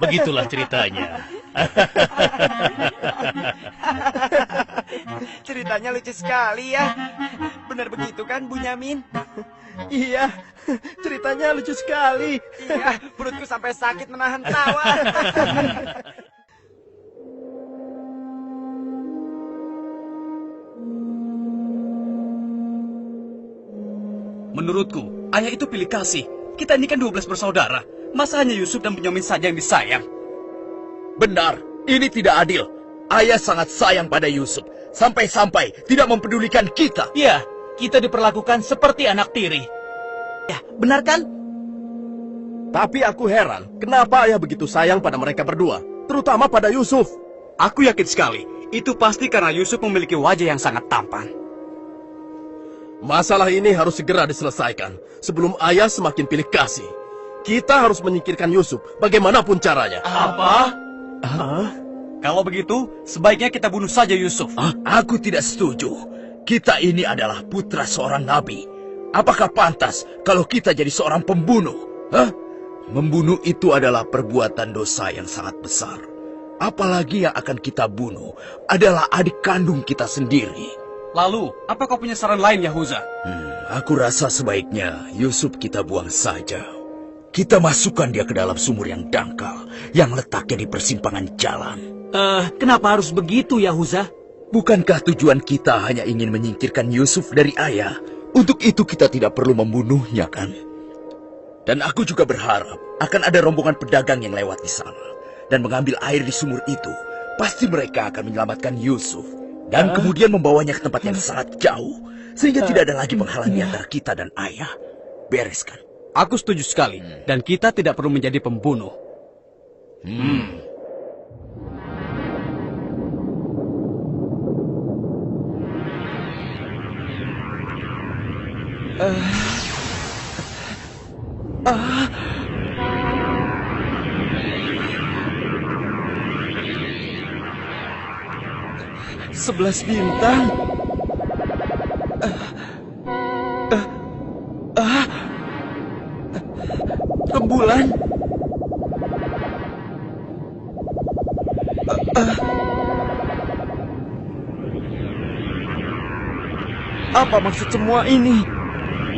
Begitulah ceritanya. Ceritanya lucu sekali ya. Benar begitu kan, Bunyamin? Iya, ceritanya lucu sekali. Iya, perutku sampai sakit menahan tawa. Menurutku, ayah itu pilih kasih. Kita ini kan 12 bersaudara. Masa hanya Yusuf dan Bunyamin saja yang disayang? Benar, ini tidak adil. Ayah sangat sayang pada Yusuf. Sampai-sampai tidak mempedulikan kita. Ya, kita diperlakukan seperti anak tiri. Ya, benar kan? Tapi aku heran, kenapa ayah begitu sayang pada mereka berdua, terutama pada Yusuf. Aku yakin sekali, itu pasti karena Yusuf memiliki wajah yang sangat tampan. Masalah ini harus segera diselesaikan sebelum ayah semakin pilih kasih. Kita harus menyingkirkan Yusuf bagaimanapun caranya. Apa? Kalau begitu, sebaiknya kita bunuh saja Yusuf. Aku tidak setuju. Kita ini adalah putra seorang nabi. Apakah pantas kalau kita jadi seorang pembunuh? Membunuh itu adalah perbuatan dosa yang sangat besar. Apalagi yang akan kita bunuh adalah adik kandung kita sendiri. Lalu, apa kau punya saran lain, Yahuza? Aku rasa sebaiknya Yusuf kita buang saja. Kita masukkan dia ke dalam sumur yang dangkal, yang letaknya di persimpangan jalan. Kenapa harus begitu, Yahuza? Bukankah tujuan kita hanya ingin menyingkirkan Yusuf dari ayah? Untuk itu kita tidak perlu membunuhnya, kan? Dan aku juga berharap akan ada rombongan pedagang yang lewat di sana dan mengambil air di sumur itu. Pasti mereka akan menyelamatkan Yusuf dan kemudian membawanya ke tempat yang sangat jauh, sehingga tidak ada lagi penghalangi antara kita dan ayah. Beres, kan? Aku setuju sekali, dan kita tidak perlu menjadi pembunuh. Sebelas bintang. Rembulan. Apa maksud semua ini?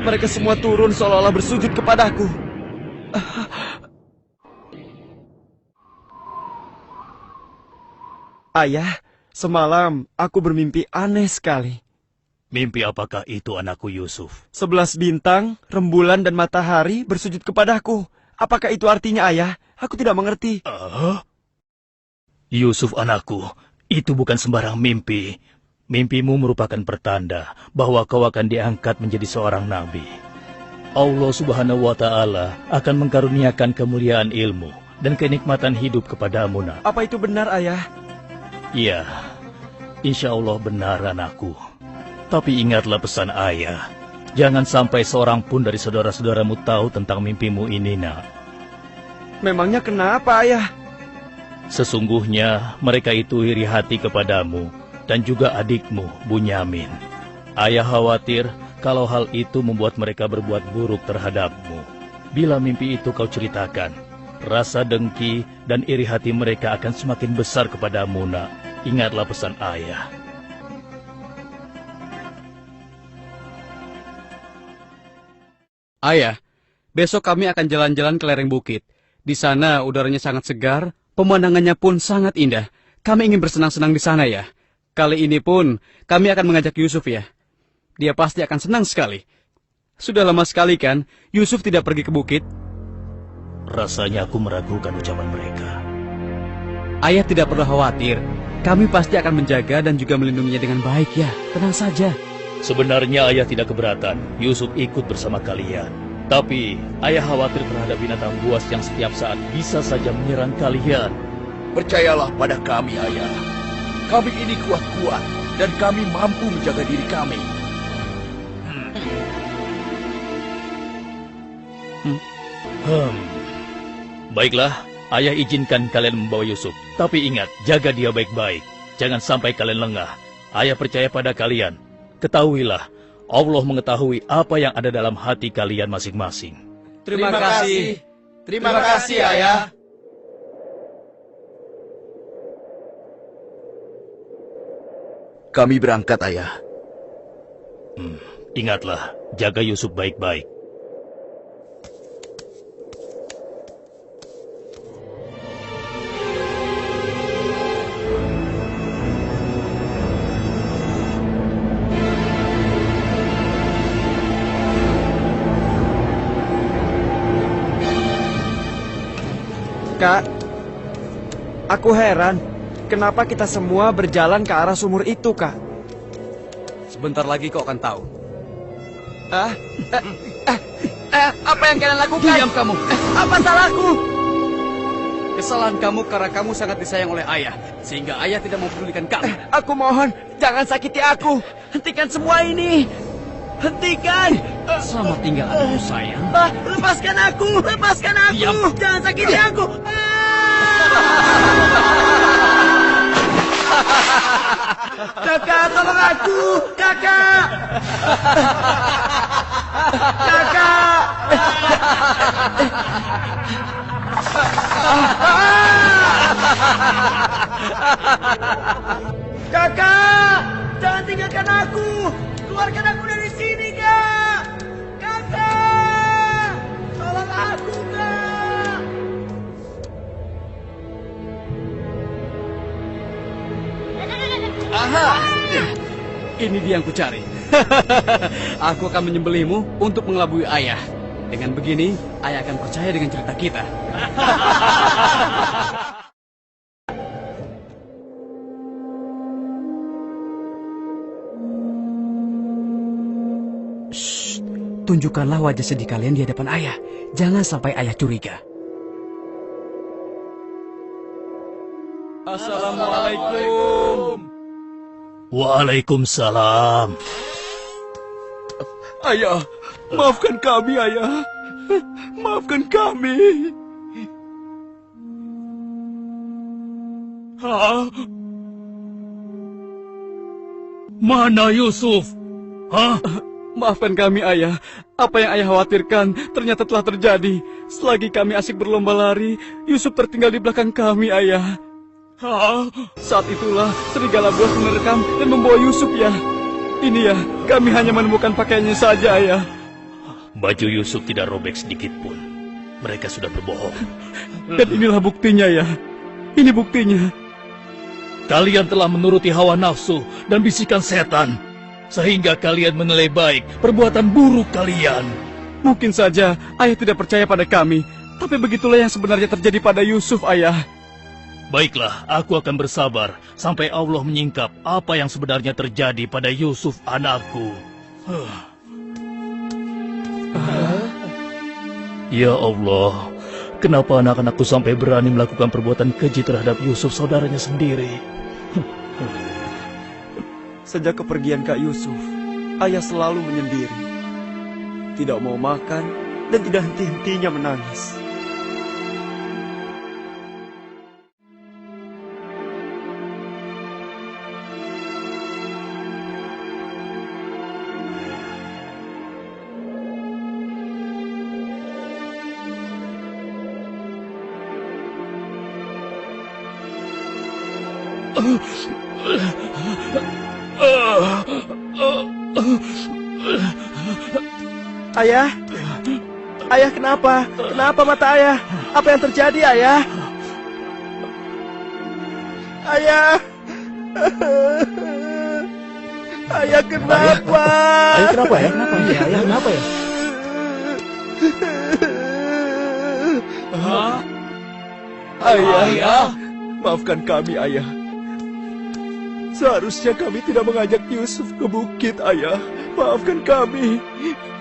Mereka semua turun seolah-olah bersujud kepadaku. Ayah, semalam aku bermimpi aneh sekali. Mimpi apakah itu, anakku Yusuf? 11 bintang, rembulan dan matahari bersujud kepadaku. Apakah itu artinya, ayah? Aku tidak mengerti. Yusuf, anakku, itu bukan sembarang mimpi. Mimpimu merupakan pertanda bahwa kau akan diangkat menjadi seorang nabi. Allah Subhanahu wa Ta'ala akan mengkaruniakan kemuliaan ilmu dan kenikmatan hidup kepadamu, nak. Apa itu benar, ayah? Iya, insya Allah benar, anakku. Tapi ingatlah pesan ayah. Jangan sampai seorang pun dari saudara-saudaramu tahu tentang mimpimu ini, nak. Memangnya kenapa, ayah? Sesungguhnya mereka itu iri hati kepadamu dan juga adikmu, Bunyamin. Ayah khawatir kalau hal itu membuat mereka berbuat buruk terhadapmu. Bila mimpi itu kau ceritakan, rasa dengki dan iri hati mereka akan semakin besar kepadamu, nak. Ingatlah pesan ayah. Ayah, besok kami akan jalan-jalan ke lereng bukit. Di sana udaranya sangat segar, pemandangannya pun sangat indah. Kami ingin bersenang-senang di sana, ya. Kali ini pun kami akan mengajak Yusuf, ya. Dia pasti akan senang sekali. Sudah lama sekali kan Yusuf tidak pergi ke bukit? Rasanya aku meragukan ucapan mereka. Ayah tidak perlu khawatir. Kami pasti akan menjaga dan juga melindunginya dengan baik, ya. Tenang saja. Sebenarnya ayah tidak keberatan Yusuf ikut bersama kalian. Tapi ayah khawatir terhadap binatang buas yang setiap saat bisa saja menyerang kalian. Percayalah pada kami, ayah. Kami ini kuat-kuat dan kami mampu menjaga diri kami. Baiklah, ayah izinkan kalian membawa Yusuf. Tapi ingat, jaga dia baik-baik. Jangan sampai kalian lengah. Ayah percaya pada kalian. Ketahuilah, Allah mengetahui apa yang ada dalam hati kalian masing-masing. Terima kasih. Terima kasih, Ayah. Kami berangkat, Ayah. Ingatlah, jaga Yusuf baik-baik. Kak, aku heran, kenapa kita semua berjalan ke arah sumur itu, Kak? Sebentar lagi kau akan tahu. Apa yang kalian lakukan? Diam kamu. Apa salahku? Kesalahan kamu karena kamu sangat disayang oleh ayah, sehingga ayah tidak mempedulikan kamu. Aku mohon, jangan sakiti aku. Hentikan semua ini. Hentikan. Selamat tinggal anakku sayang. Lepaskan aku. Lepaskan aku. Diam. Jangan sakiti aku. Kakak, tolong aku. Kakak. Kakak. Kakak, jangan tinggalkan aku. Keluarkan aku dari sini, Kak. Kakak, tolong aku, Kak. Aha, ini dia yang kucari. Aku akan menyembelihmu untuk mengelabui ayah. Dengan begini, ayah akan percaya dengan cerita kita. Shh, tunjukkanlah wajah sedih kalian di hadapan ayah. Jangan sampai ayah curiga. Assalamualaikum. Waalaikumsalam. Ayah, maafkan kami, Ayah. Maafkan kami. Hah? Mana Yusuf? Hah? Maafkan kami, ayah. Apa yang ayah khawatirkan ternyata telah terjadi. Selagi kami asik berlomba lari, Yusuf tertinggal di belakang kami, ayah. Hah? Saat itulah serigala buas menerkam dan membawa Yusuf, ya. Ini ya, kami hanya menemukan pakaiannya saja, ayah. Baju Yusuf tidak robek sedikit pun. Mereka sudah berbohong. Dan inilah buktinya, ya. Ini buktinya. Kalian telah menuruti hawa nafsu dan bisikan setan. Sehingga kalian menilai baik perbuatan buruk kalian. Mungkin saja ayah tidak percaya pada kami. Tapi begitulah yang sebenarnya terjadi pada Yusuf, ayah. Baiklah, aku akan bersabar sampai Allah menyingkap apa yang sebenarnya terjadi pada Yusuf anakku. Ya Allah, kenapa anak-anakku sampai berani melakukan perbuatan keji terhadap Yusuf saudaranya sendiri? Sejak kepergian Kak Yusuf, ayah selalu menyendiri. Tidak mau makan dan tidak henti-hentinya menangis. Ayah? Ayah kenapa? Kenapa mata ayah? Apa yang terjadi, ayah? Ayah? Ayah kenapa? Ayah kenapa ya? Kenapa ya? Ayah kenapa ya? Ayah, maafkan kami, ayah. Seharusnya kami tidak mengajak Yusuf ke bukit, ayah. Maafkan kami.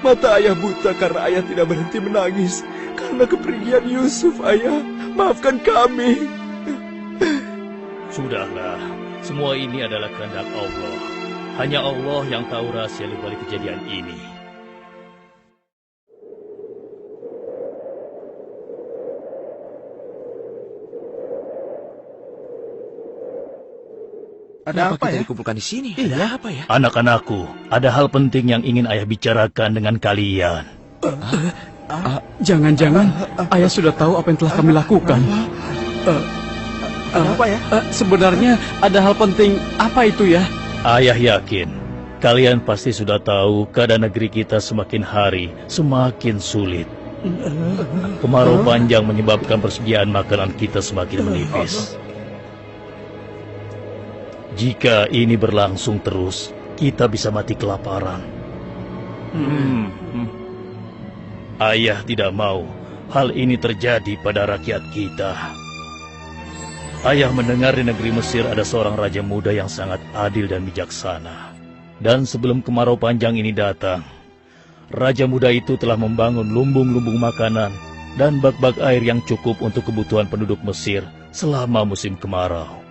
Mata ayah buta karena ayah tidak berhenti menangis karena kepergian Yusuf, ayah. Maafkan kami. Sudahlah, semua ini adalah kehendak Allah. Hanya Allah yang tahu rahasia di balik kejadian ini. Ada apa ya? Dikumpulkan di sini. Ada apa ya? Anak-anakku, ada hal penting yang ingin ayah bicarakan dengan kalian. Jangan-jangan ayah sudah tahu apa yang telah kami lakukan. Apa ya? Sebenarnya ada hal penting apa itu ya? Ayah yakin kalian pasti sudah tahu keadaan negeri kita semakin hari semakin sulit. Kemarau panjang menyebabkan persediaan makanan kita semakin menipis. Jika ini berlangsung terus, kita bisa mati kelaparan. Ayah tidak mau hal ini terjadi pada rakyat kita. Ayah mendengar di negeri Mesir ada seorang raja muda yang sangat adil dan bijaksana. Dan sebelum kemarau panjang ini datang, raja muda itu telah membangun lumbung-lumbung makanan dan bak-bak air yang cukup untuk kebutuhan penduduk Mesir selama musim kemarau.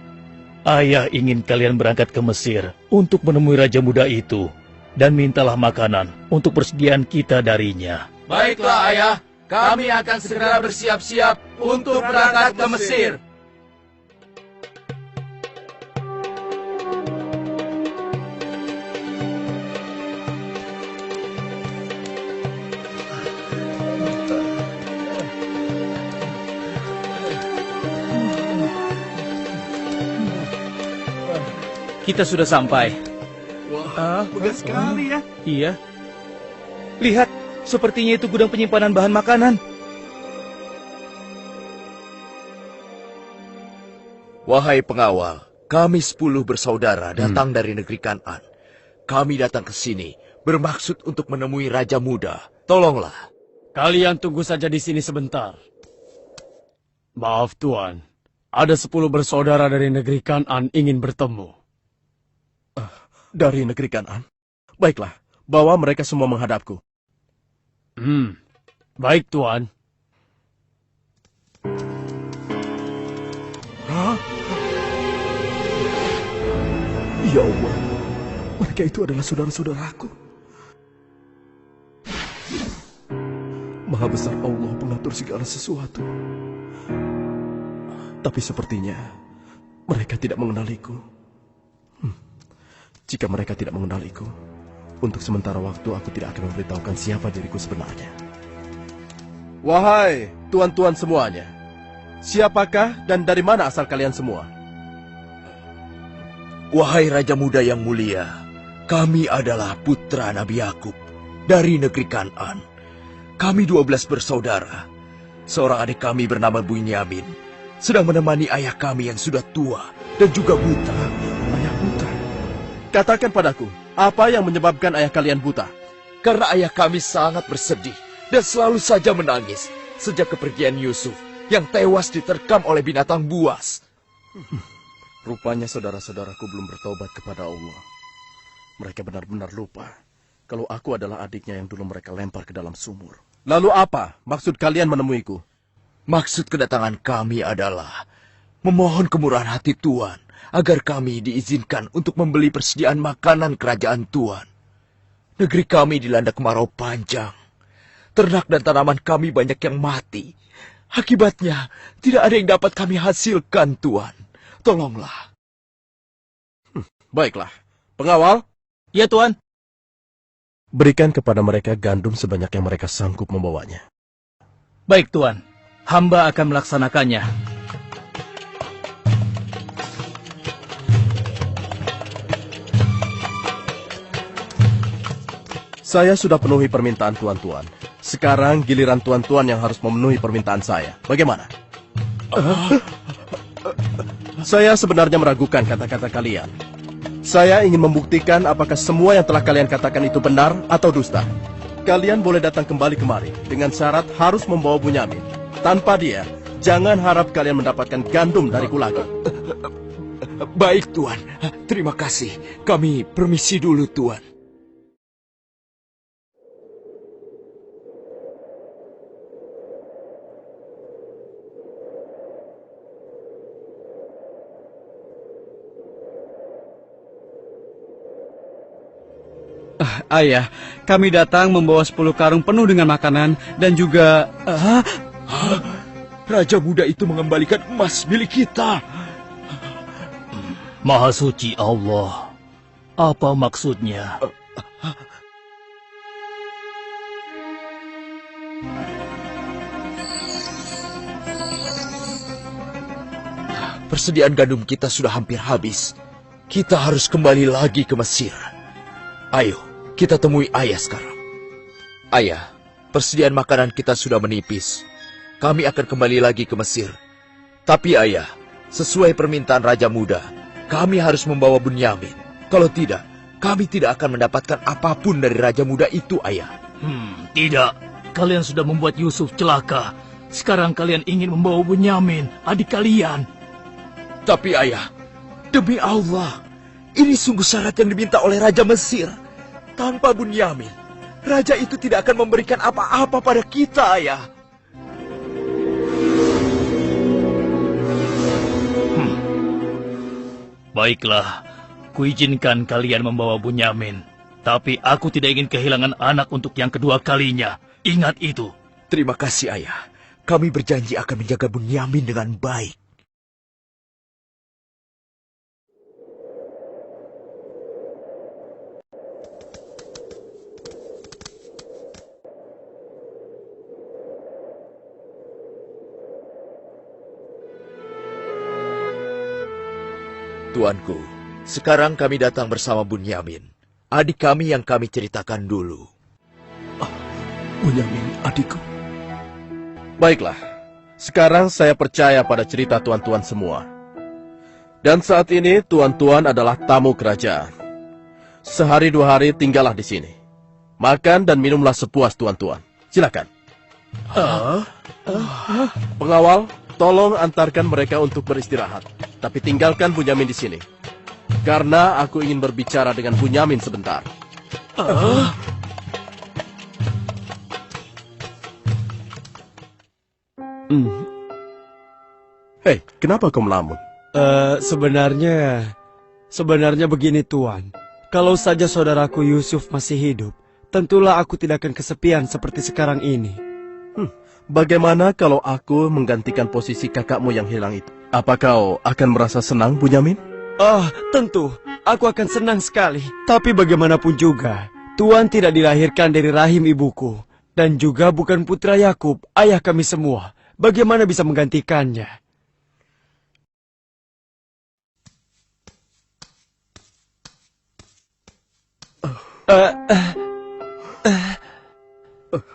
Ayah ingin kalian berangkat ke Mesir untuk menemui raja muda itu dan mintalah makanan untuk persediaan kita darinya. Baiklah ayah, kami akan segera bersiap-siap untuk berangkat ke Mesir. Kita sudah sampai. Mudah sekali ya. Iya. Lihat, sepertinya itu gudang penyimpanan bahan makanan. Wahai pengawal, kami 10 bersaudara datang dari negeri Kan'an. Kami datang ke sini bermaksud untuk menemui Raja Muda. Tolonglah. Kalian tunggu saja di sini sebentar. Maaf Tuan, ada 10 bersaudara dari negeri Kan'an ingin bertemu. Dari negeri Kan'an? Baiklah, bawa mereka semua menghadapku. Baik Tuan. Ya Allah, mereka itu adalah saudara-saudaraku. Maha besar Allah pengatur segala sesuatu. Tapi sepertinya mereka tidak mengenaliku. Jika mereka tidak mengenaliku, untuk sementara waktu aku tidak akan memberitahukan siapa diriku sebenarnya. Wahai tuan-tuan semuanya, siapakah dan dari mana asal kalian semua? Wahai Raja Muda yang mulia, kami adalah putra Nabi Yakub dari negeri Kan'an. Kami 12 bersaudara. Seorang adik kami bernama Bunyamin sedang menemani ayah kami yang sudah tua dan juga buta. Ayah buta? Katakan padaku, apa yang menyebabkan ayah kalian buta? Karena ayah kami sangat bersedih dan selalu saja menangis sejak kepergian Yusuf yang tewas diterkam oleh binatang buas. Rupanya saudara-saudaraku belum bertobat kepada Allah. Mereka benar-benar lupa kalau aku adalah adiknya yang dulu mereka lempar ke dalam sumur. Lalu apa maksud kalian menemuiku? Maksud kedatangan kami adalah memohon kemurahan hati Tuan agar kami diizinkan untuk membeli persediaan makanan kerajaan Tuan. Negeri kami dilanda kemarau panjang. Ternak dan tanaman kami banyak yang mati. Akibatnya, tidak ada yang dapat kami hasilkan, Tuan. Tolonglah. Baiklah. Pengawal? Ya, Tuan. Berikan kepada mereka gandum sebanyak yang mereka sanggup membawanya. Baik, Tuan. Hamba akan melaksanakannya. Saya sudah penuhi permintaan tuan-tuan. Sekarang giliran tuan-tuan yang harus memenuhi permintaan saya. Bagaimana? Saya sebenarnya meragukan kata-kata kalian. Saya ingin membuktikan apakah semua yang telah kalian katakan itu benar atau dusta. Kalian boleh datang kembali kemari dengan syarat harus membawa Bunyamin. Tanpa dia, jangan harap kalian mendapatkan gandum dariku lagi. Baik, Tuan. Terima kasih. Kami permisi dulu, Tuan. Ayah, kami datang membawa 10 karung penuh dengan makanan dan juga... Raja Muda itu mengembalikan emas milik kita. Maha suci Allah. Apa maksudnya? Persediaan gandum kita sudah hampir habis. Kita harus kembali lagi ke Mesir. Ayo, kita temui ayah sekarang. Ayah, persediaan makanan kita sudah menipis. Kami akan kembali lagi ke Mesir. Tapi ayah, sesuai permintaan Raja Muda, kami harus membawa Bunyamin. Kalau tidak, kami tidak akan mendapatkan apapun dari Raja Muda itu, ayah. Tidak. Kalian sudah membuat Yusuf celaka. Sekarang kalian ingin membawa Bunyamin, adik kalian. Tapi ayah, demi Allah, ini sungguh syarat yang diminta oleh Raja Mesir. Tanpa Bunyamin, Raja itu tidak akan memberikan apa-apa pada kita, ayah. Baiklah, kuizinkan kalian membawa Bunyamin. Tapi aku tidak ingin kehilangan anak untuk yang kedua kalinya. Ingat itu. Terima kasih, ayah. Kami berjanji akan menjaga Bunyamin dengan baik. Tuanku, sekarang kami datang bersama Bunyamin, adik kami yang kami ceritakan dulu. Bunyamin, adikku. Baiklah, sekarang saya percaya pada cerita tuan-tuan semua. Dan saat ini tuan-tuan adalah tamu kerajaan. Sehari 2 hari tinggallah di sini. Makan dan minumlah sepuas tuan-tuan. Silakan. Pengawal, tolong antarkan mereka untuk beristirahat. Tapi tinggalkan Bunyamin di sini. Karena aku ingin berbicara dengan Bunyamin sebentar. Hei, kenapa kau melamun? Sebenarnya begini Tuan. Kalau saja saudaraku Yusuf masih hidup, tentulah aku tidak akan kesepian seperti sekarang ini. Bagaimana kalau aku menggantikan posisi kakakmu yang hilang itu? Apa kau akan merasa senang, Bunyamin? Tentu. Aku akan senang sekali. Tapi bagaimanapun juga, Tuan tidak dilahirkan dari rahim ibuku. Dan juga bukan putra Yakub, ayah kami semua. Bagaimana bisa menggantikannya?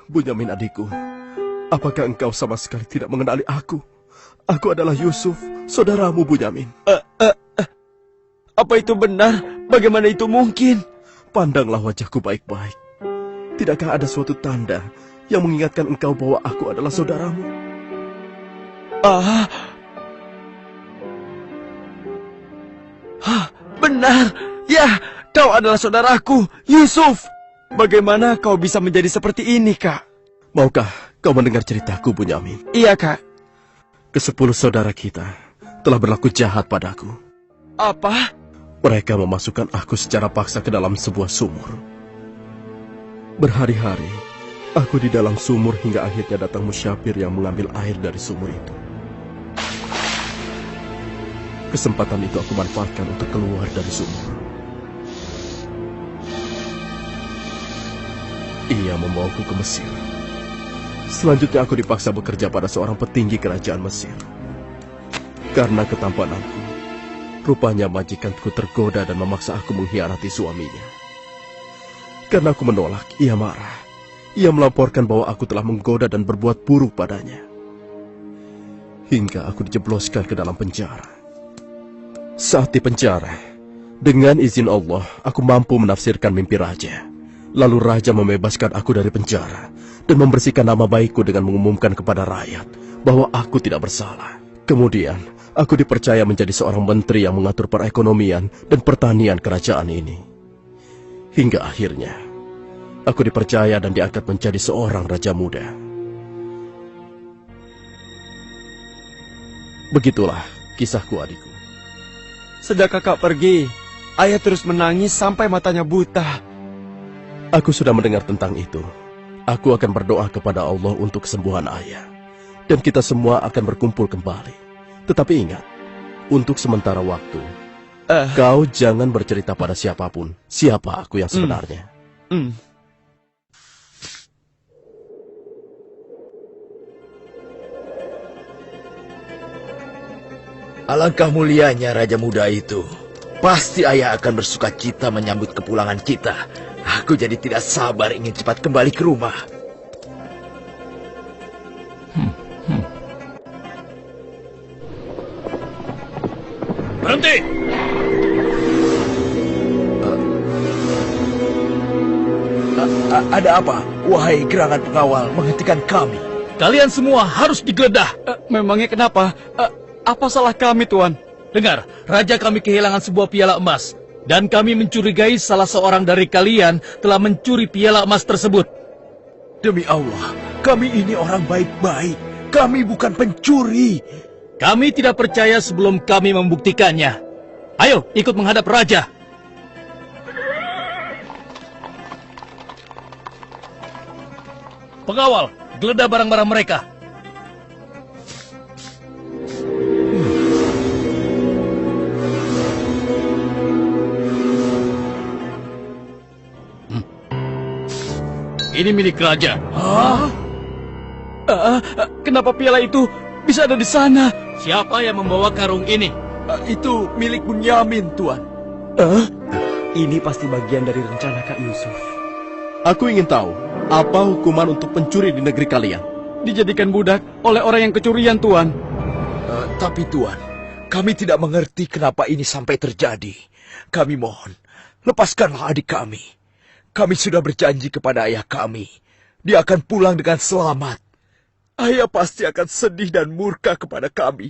Bunyamin adikku, apakah engkau sama sekali tidak mengenali aku? Aku adalah Yusuf, saudaramu Bunyamin. Apa itu benar? Bagaimana itu mungkin? Pandanglah wajahku baik-baik. Tidakkah ada suatu tanda yang mengingatkan engkau bahwa aku adalah saudaramu? Benar. Ya, kau adalah saudaraku, Yusuf. Bagaimana kau bisa menjadi seperti ini, Kak? Maukah kau mendengar ceritaku, Bunyamin? Iya, Kak. Ke-10 saudara kita telah berlaku jahat padaku. Apa? Mereka memasukkan aku secara paksa ke dalam sebuah sumur. Berhari-hari, aku di dalam sumur hingga akhirnya datang musyafir yang mengambil air dari sumur itu. Kesempatan itu aku manfaatkan untuk keluar dari sumur. Ia membawaku ke Mesir. Selanjutnya aku dipaksa bekerja pada seorang petinggi kerajaan Mesir. Karena ketampananku, rupanya majikanku tergoda dan memaksa aku mengkhianati suaminya. Karena aku menolak, ia marah. Ia melaporkan bahwa aku telah menggoda dan berbuat buruk padanya. Hingga aku dijebloskan ke dalam penjara. Saat di penjara, dengan izin Allah, aku mampu menafsirkan mimpi raja. Lalu raja membebaskan aku dari penjara dan membersihkan nama baikku dengan mengumumkan kepada rakyat bahwa aku tidak bersalah. Kemudian, aku dipercaya menjadi seorang menteri yang mengatur perekonomian dan pertanian kerajaan ini. Hingga akhirnya, aku dipercaya dan diangkat menjadi seorang raja muda. Begitulah kisahku, adikku. Sejak kakak pergi, ayah terus menangis sampai matanya buta. Aku sudah mendengar tentang itu. Aku akan berdoa kepada Allah untuk kesembuhan ayah. Dan kita semua akan berkumpul kembali. Tetapi ingat, untuk sementara waktu, kau jangan bercerita pada siapapun siapa aku yang sebenarnya. Alangkah mulianya Raja Muda itu. Pasti ayah akan bersuka cita menyambut kepulangan kita. Aku jadi tidak sabar ingin cepat kembali ke rumah. Berhenti! Ada apa? Wahai gerangan pengawal, menghentikan kami. Kalian semua harus digeledah. Memangnya kenapa? Apa salah kami, Tuan? Dengar, raja kami kehilangan sebuah piala emas. Dan kami mencurigai salah seorang dari kalian telah mencuri piala emas tersebut. Demi Allah, kami ini orang baik-baik. Kami bukan pencuri. Kami tidak percaya sebelum kami membuktikannya. Ayo, ikut menghadap raja. Pengawal, geledah barang-barang mereka. Ini milik raja. Kenapa piala itu bisa ada di sana? Siapa yang membawa karung ini? Itu milik Bunyamin, Tuan. Ini pasti bagian dari rencana Kak Yusuf. Aku ingin tahu, apa hukuman untuk pencuri di negeri kalian? Dijadikan budak oleh orang yang kecurian, Tuan. Tapi Tuan, kami tidak mengerti kenapa ini sampai terjadi. Kami mohon, lepaskanlah adik kami. Kami sudah berjanji kepada ayah kami. Dia akan pulang dengan selamat. Ayah pasti akan sedih dan murka kepada kami.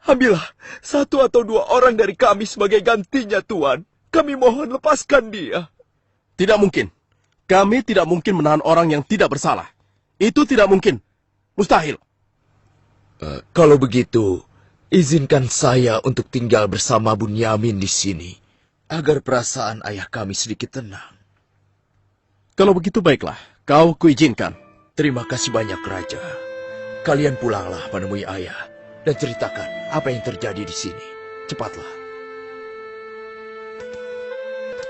Ambillah 1 atau 2 orang dari kami sebagai gantinya, Tuan. Kami mohon lepaskan dia. Tidak mungkin. Kami tidak mungkin menahan orang yang tidak bersalah. Itu tidak mungkin. Mustahil. Kalau begitu, izinkan saya untuk tinggal bersama Bunyamin di sini, agar perasaan ayah kami sedikit tenang. Kalau begitu baiklah, kau kuizinkan. Terima kasih banyak, Raja. Kalian pulanglah menemui ayah dan ceritakan apa yang terjadi di sini. Cepatlah.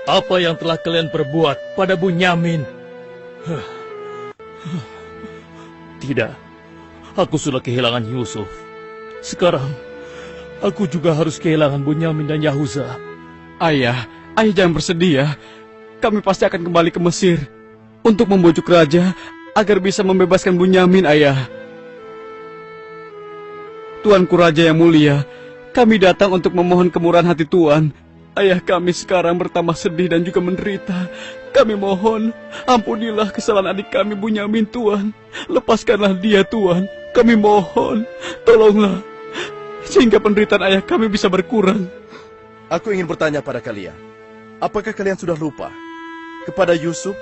Apa yang telah kalian perbuat pada Bunyamin? Tidak, aku sudah kehilangan Yusuf. Sekarang, aku juga harus kehilangan Bunyamin dan Yahuza. Ayah jangan bersedih ya. Kami pasti akan kembali ke Mesir untuk membujuk raja agar bisa membebaskan Bunyamin, ayah. Tuanku Raja yang mulia, kami datang untuk memohon kemurahan hati Tuan. Ayah kami sekarang bertambah sedih dan juga menderita. Kami mohon, ampunilah kesalahan adik kami Bunyamin, Tuan. Lepaskanlah dia, Tuan. Kami mohon, tolonglah, sehingga penderitaan ayah kami bisa berkurang. Aku ingin bertanya pada kalian. Apakah kalian sudah lupa kepada Yusuf,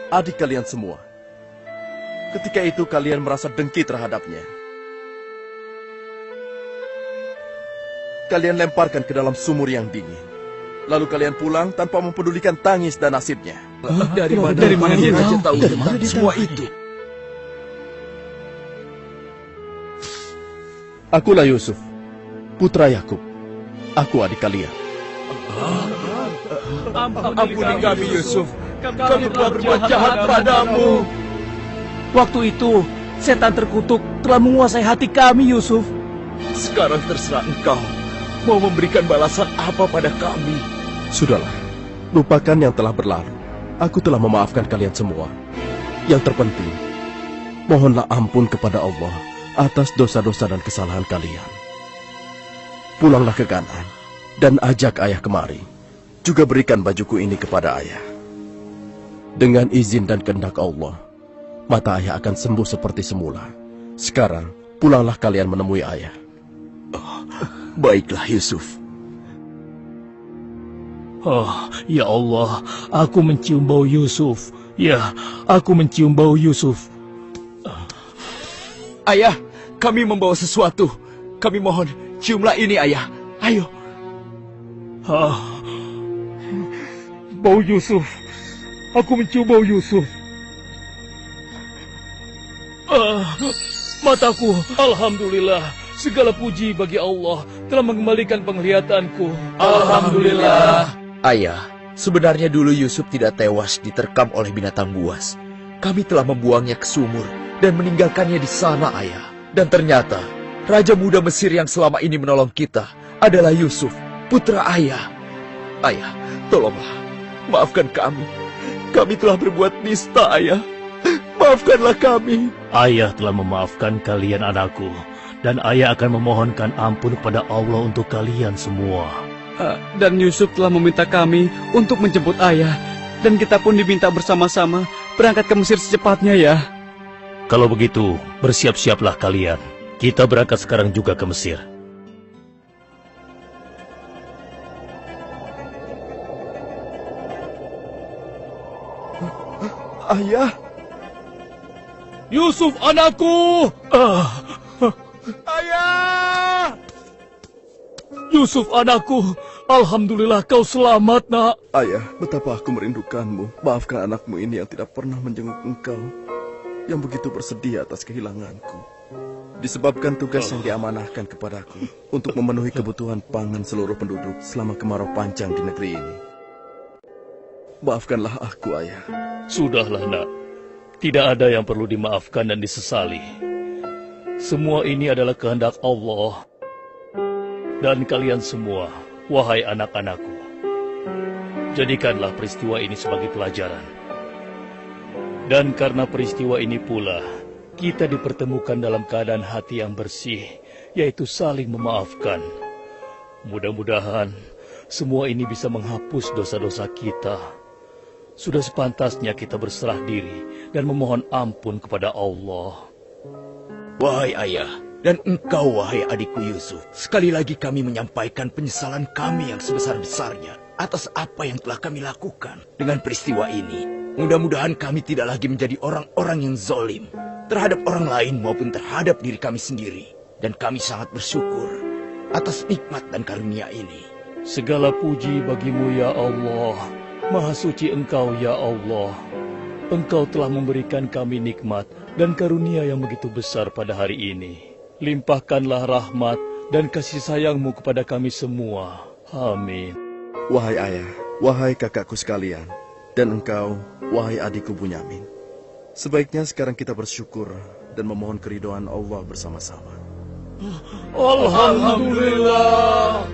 adik kalian semua? Ketika itu kalian merasa dengki terhadapnya. Kalian lemparkan ke dalam sumur yang dingin. Lalu kalian pulang tanpa mempedulikan tangis dan nasibnya. Dari mana dia tahu tentang semua itu? Akulah Yusuf, putra Yakub. Aku adik kalian. Ampuni kami, Yusuf. Kami telah berbuat jahat padamu. Waktu itu, setan terkutuk telah menguasai hati kami, Yusuf. Sekarang terserah engkau mau memberikan balasan apa pada kami. Sudahlah, lupakan yang telah berlalu. Aku telah memaafkan kalian semua. Yang terpenting, mohonlah ampun kepada Allah atas dosa-dosa dan kesalahan kalian. Pulanglah ke Kanaan dan ajak ayah kemari. Juga berikan bajuku ini kepada ayah. Dengan izin dan kehendak Allah, mata ayah akan sembuh seperti semula. Sekarang, pulanglah kalian menemui ayah. Baiklah, Yusuf. Oh, ya Allah, aku mencium bau Yusuf. Ya, aku mencium bau Yusuf. Ayah, kami membawa sesuatu. Kami mohon, ciumlah ini, ayah. Ayo. Bau Yusuf. Aku mencium bau Yusuf. Mataku, alhamdulillah. Segala puji bagi Allah telah mengembalikan penglihatanku. Alhamdulillah. Ayah, sebenarnya dulu Yusuf tidak tewas diterkam oleh binatang buas. Kami telah membuangnya ke sumur dan meninggalkannya di sana, ayah. Dan ternyata Raja muda Mesir yang selama ini menolong kita adalah Yusuf, putra ayah. Ayah, tolonglah, maafkan kami. Kami telah berbuat nista, ayah. Maafkanlah kami. Ayah telah memaafkan kalian anakku, dan ayah akan memohonkan ampun kepada Allah untuk kalian semua. Dan Yusuf telah meminta kami untuk menjemput ayah, dan kita pun diminta bersama-sama berangkat ke Mesir secepatnya ya. Kalau begitu, bersiap-siaplah kalian. Kita berangkat sekarang juga ke Mesir. Ayah, Yusuf anakku! ayah! Yusuf anakku! Alhamdulillah kau selamat, nak. Ayah, betapa aku merindukanmu. Maafkan anakmu ini yang tidak pernah menjenguk engkau, yang begitu bersedih atas kehilanganku. Disebabkan tugas yang diamanahkan kepadaku untuk memenuhi kebutuhan pangan seluruh penduduk selama kemarau panjang di negeri ini. Maafkanlah aku, ayah. Sudahlah, nak. Tidak ada yang perlu dimaafkan dan disesali. Semua ini adalah kehendak Allah. Dan kalian semua, wahai anak-anakku, jadikanlah peristiwa ini sebagai pelajaran. Dan karena peristiwa ini pula, kita dipertemukan dalam keadaan hati yang bersih, yaitu saling memaafkan. Mudah-mudahan semua ini bisa menghapus dosa-dosa kita. Sudah sepantasnya kita berserah diri dan memohon ampun kepada Allah. Wahai ayah, dan engkau wahai adikku Yusuf, sekali lagi kami menyampaikan penyesalan kami yang sebesar-besarnya atas apa yang telah kami lakukan. Dengan peristiwa ini, mudah-mudahan kami tidak lagi menjadi orang-orang yang zalim terhadap orang lain maupun terhadap diri kami sendiri. Dan kami sangat bersyukur atas nikmat dan karunia ini. Segala puji bagimu ya Allah. Maha suci Engkau ya Allah. Engkau telah memberikan kami nikmat dan karunia yang begitu besar pada hari ini. Limpahkanlah rahmat dan kasih sayang-Mu kepada kami semua. Amin. Wahai ayah, wahai kakakku sekalian, dan engkau, wahai adikku Bunyamin. Sebaiknya sekarang kita bersyukur dan memohon keridhaan Allah bersama-sama. Alhamdulillah.